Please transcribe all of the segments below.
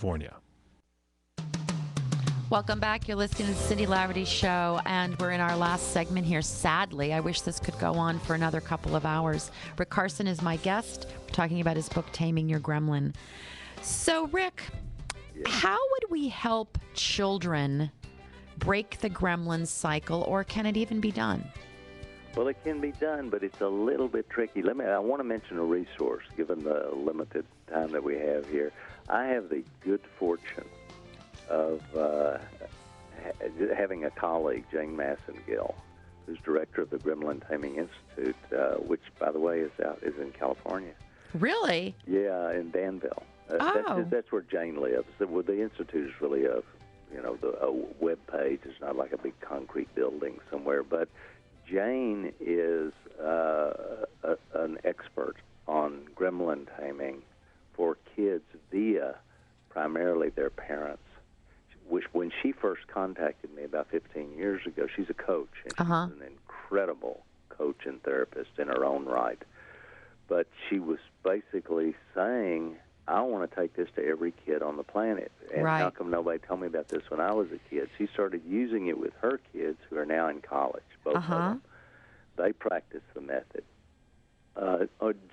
California. Welcome back. You're listening to the Cindy Laverty Show, and we're in our last segment here. Sadly, I wish this could go on for another couple of hours. Rick Carson is my guest. We're talking about his book, Taming Your Gremlin. So, Rick, how would we help children break the gremlin cycle, or can it even be done? Well, it can be done, but it's a little bit tricky. I want to mention a resource, given the limited time that we have here. I have the good fortune of having a colleague, Jane Massengill, who's director of the Gremlin Taming Institute, which, by the way, is in California. Really? Yeah, in Danville. That's where Jane lives. The institute is really a web page. It's not like a big concrete building somewhere. But Jane is an expert on gremlin taming for kids via primarily their parents. When she first contacted me about 15 years ago, she's a coach, and she's an incredible coach and therapist in her own right. But she was basically saying, I want to take this to every kid on the planet. And how come nobody told me about this when I was a kid? She started using it with her kids who are now in college, both of them. They practice the method.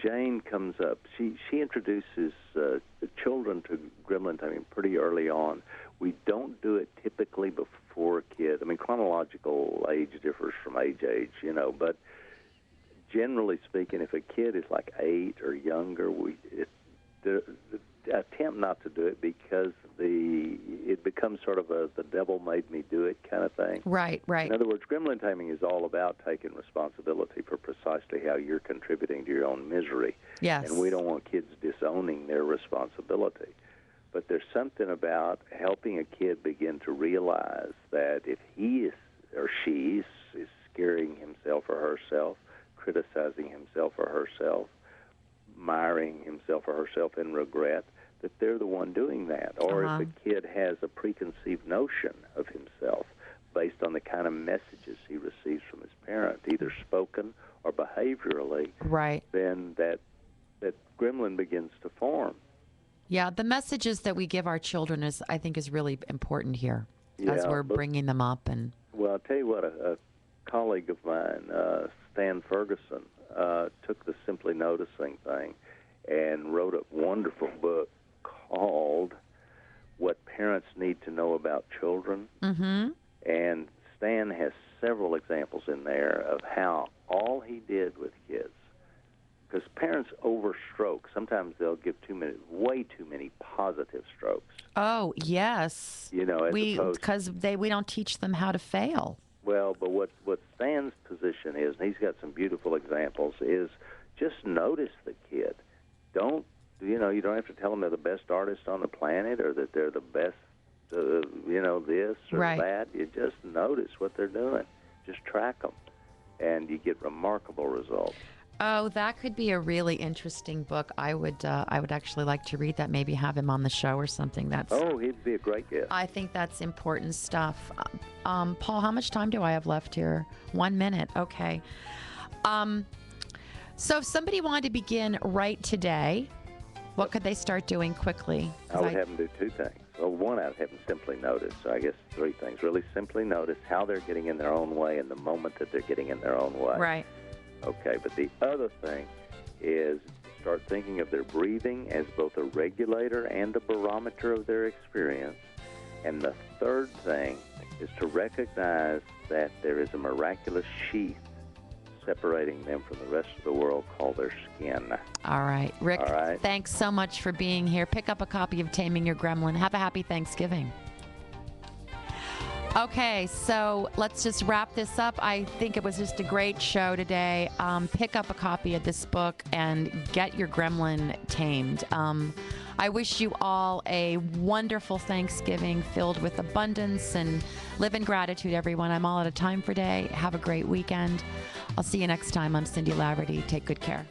Jane comes up. She introduces the children to gremlin taming pretty early on. We don't do it typically before a kid. I mean, chronological age differs from age, but generally speaking, if a kid is like 8 or younger, attempt not to do it because it becomes sort of the devil made me do it kind of thing. Right. In other words, gremlin taming is all about taking responsibility for precisely how you're contributing to your own misery. Yes. And we don't want kids disowning their responsibility. But there's something about helping a kid begin to realize that if he is or she is scaring himself or herself, criticizing himself or herself, miring himself or herself in regret, that they're the one doing that. Or if a kid has a preconceived notion of himself based on the kind of messages he receives from his parent, either spoken or behaviorally, then that gremlin begins to form. Yeah, the messages that we give our children I think is really important here as we're bringing them up. Well, I'll tell you what, a colleague of mine, Stan Ferguson, took the Simply Noticing thing and wrote a wonderful book called What Parents Need to Know About Children. Mm-hmm. And Stan has several examples in there of how all he did with kids, because parents overstroke. Sometimes they'll give way too many positive strokes. Oh, yes. Because we don't teach them how to fail. Well, but what Stan's position is, and he's got some beautiful examples, is just notice the kid. You don't have to tell them they're the best artist on the planet or that they're the best, this or that. You just notice what they're doing. Just track them, and you get remarkable results. Oh, that could be a really interesting book. I would actually like to read that. Maybe have him on the show or something. He'd be a great guest. I think that's important stuff. Paul, how much time do I have left here? 1 minute. Okay. So if somebody wanted to begin right today, what could they start doing quickly? I would have them do 2 things. Well, one, I'd have them simply notice. So I guess 3 things. Really simply notice how they're getting in their own way in the moment that they're getting in their own way. Right. Okay, but the other thing is start thinking of their breathing as both a regulator and a barometer of their experience. And the third thing is to recognize that there is a miraculous sheath separating them from the rest of the world called their skin. All right. Rick, thanks so much for being here. Pick up a copy of Taming Your Gremlin. Have a happy Thanksgiving. Okay, so let's just wrap this up. I think it was just a great show today. Pick up a copy of this book and get your gremlin tamed. I wish you all a wonderful Thanksgiving filled with abundance, and live in gratitude, everyone. I'm all out of time for today. Have a great weekend. I'll see you next time. I'm Cindy Laverty. Take good care.